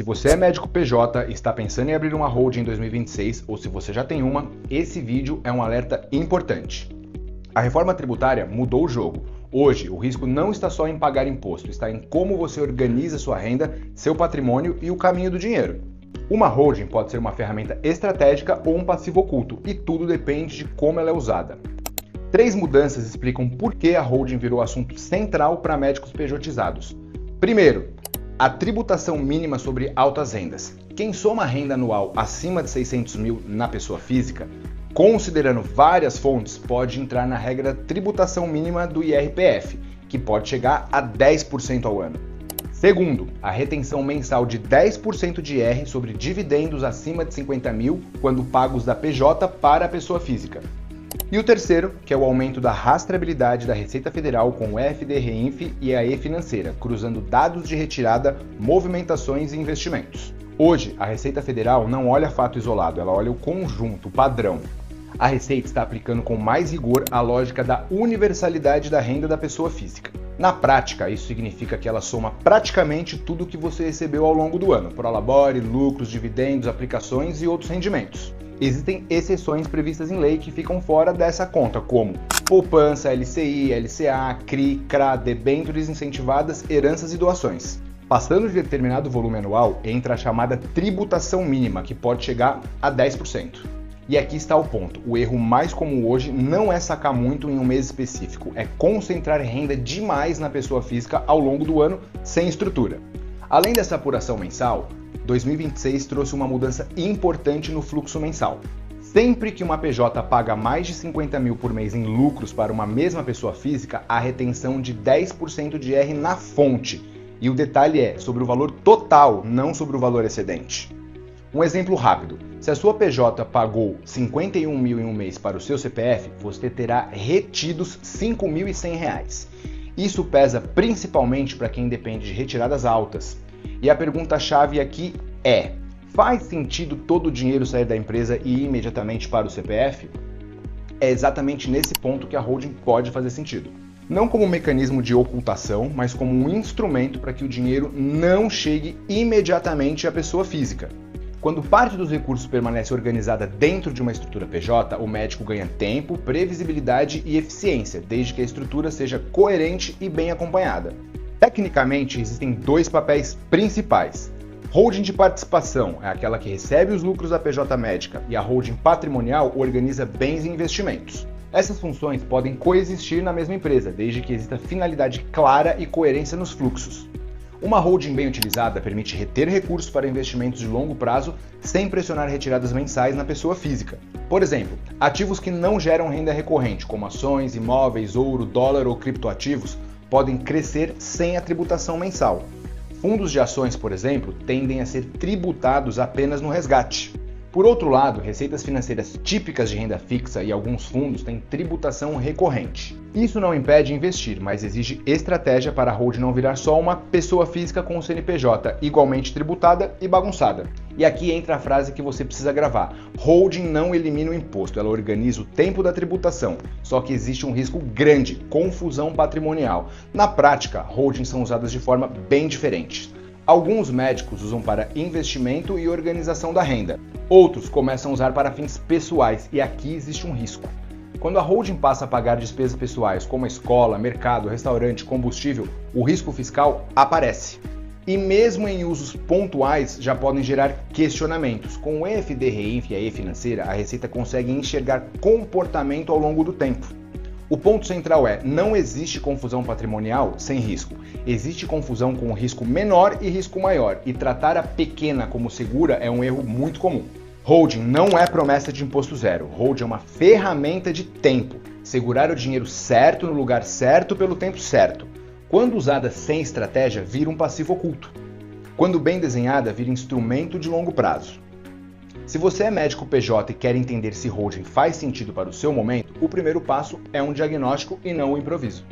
Se você é médico PJ e está pensando em abrir uma holding em 2026, ou se você já tem uma, esse vídeo é um alerta importante. A reforma tributária mudou o jogo. Hoje, o risco não está só em pagar imposto, está em como você organiza sua renda, seu patrimônio e o caminho do dinheiro. Uma holding pode ser uma ferramenta estratégica ou um passivo oculto, e tudo depende de como ela é usada. 3 mudanças explicam por que a holding virou assunto central para médicos pejotizados. Primeiro, a tributação mínima sobre altas rendas. Quem soma renda anual acima de 600 mil na pessoa física, considerando várias fontes, pode entrar na regra da tributação mínima do IRPF, que pode chegar a 10% ao ano. Segundo, a retenção mensal de 10% de IR sobre dividendos acima de 50 mil quando pagos da PJ para a pessoa física. E o terceiro, que é o aumento da rastreabilidade da Receita Federal com o FDRINF e a E-Financeira, cruzando dados de retirada, movimentações e investimentos. Hoje, a Receita Federal não olha fato isolado, ela olha o conjunto, o padrão. A Receita está aplicando com mais rigor a lógica da universalidade da renda da pessoa física. Na prática, isso significa que ela soma praticamente tudo o que você recebeu ao longo do ano, prolabore, lucros, dividendos, aplicações e outros rendimentos. Existem exceções previstas em lei que ficam fora dessa conta, como poupança, LCI, LCA, CRI, CRA, debêntures incentivadas, heranças e doações. Passando de determinado volume anual, entra a chamada tributação mínima, que pode chegar a 10%. E aqui está o ponto. O erro mais comum hoje não é sacar muito em um mês específico, é concentrar renda demais na pessoa física ao longo do ano sem estrutura. Além dessa apuração mensal, 2026 trouxe uma mudança importante no fluxo mensal. Sempre que uma PJ paga mais de 50 mil por mês em lucros para uma mesma pessoa física, há retenção de 10% de IR na fonte. E o detalhe é sobre o valor total, não sobre o valor excedente. Um exemplo rápido. Se a sua PJ pagou 51 mil em um mês para o seu CPF, você terá retidos R$ 5.100. Isso pesa principalmente para quem depende de retiradas altas. E a pergunta-chave aqui é: faz sentido todo o dinheiro sair da empresa e ir imediatamente para o CPF? É exatamente nesse ponto que a holding pode fazer sentido. Não como um mecanismo de ocultação, mas como um instrumento para que o dinheiro não chegue imediatamente à pessoa física. Quando parte dos recursos permanece organizada dentro de uma estrutura PJ, o médico ganha tempo, previsibilidade e eficiência, desde que a estrutura seja coerente e bem acompanhada. Tecnicamente, existem 2 papéis principais. Holding de participação é aquela que recebe os lucros da PJ médica e a holding patrimonial organiza bens e investimentos. Essas funções podem coexistir na mesma empresa, desde que exista finalidade clara e coerência nos fluxos. Uma holding bem utilizada permite reter recursos para investimentos de longo prazo sem pressionar retiradas mensais na pessoa física. Por exemplo, ativos que não geram renda recorrente, como ações, imóveis, ouro, dólar ou criptoativos, podem crescer sem a tributação mensal. Fundos de ações, por exemplo, tendem a ser tributados apenas no resgate. Por outro lado, receitas financeiras típicas de renda fixa e alguns fundos têm tributação recorrente. Isso não impede investir, mas exige estratégia para a holding não virar só uma pessoa física com o CNPJ igualmente tributada e bagunçada. E aqui entra a frase que você precisa gravar: holding não elimina o imposto, ela organiza o tempo da tributação, só que existe um risco grande, confusão patrimonial. Na prática, holdings são usadas de forma bem diferente. Alguns médicos usam para investimento e organização da renda. Outros começam a usar para fins pessoais, e aqui existe um risco. Quando a holding passa a pagar despesas pessoais, como a escola, mercado, restaurante, combustível, o risco fiscal aparece. E mesmo em usos pontuais, já podem gerar questionamentos. Com o FDRINF e a E-Financeira, a Receita consegue enxergar comportamento ao longo do tempo. O ponto central é: não existe confusão patrimonial sem risco. Existe confusão com risco menor e risco maior, e tratar a pequena como segura é um erro muito comum. Holding não é promessa de imposto zero. Holding é uma ferramenta de tempo. Segurar o dinheiro certo no lugar certo pelo tempo certo. Quando usada sem estratégia, vira um passivo oculto. Quando bem desenhada, vira instrumento de longo prazo. Se você é médico PJ e quer entender se holding faz sentido para o seu momento, o primeiro passo é um diagnóstico e não o improviso.